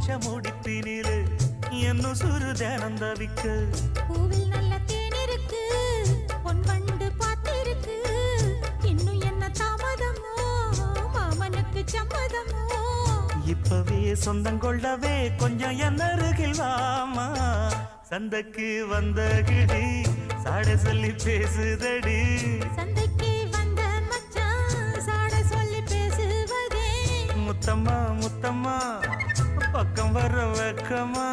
வச்ச முடிப்பினிலே இன்னும் சுரு தினம் தவிக்க பூவில் நல்ல தேன் இருக்கு பொன் வண்டு பார்த்திருக்கு இன்னும் என்ன தாமதமோ மாமனுக்கு சம்மதமோ இப்பவே சொந்தம் கொள்ளவே கொஞ்சம் என் அருகில் வாமா சந்தைக்கு வந்த கிடி சாட சொல்லி பேசுதடி சந்தைக்கு வந்த மச்சான் சாட சொல்லி பேசுவதே முத்தம்மா முத்தம்மா பக்கம் வர வெக்கமா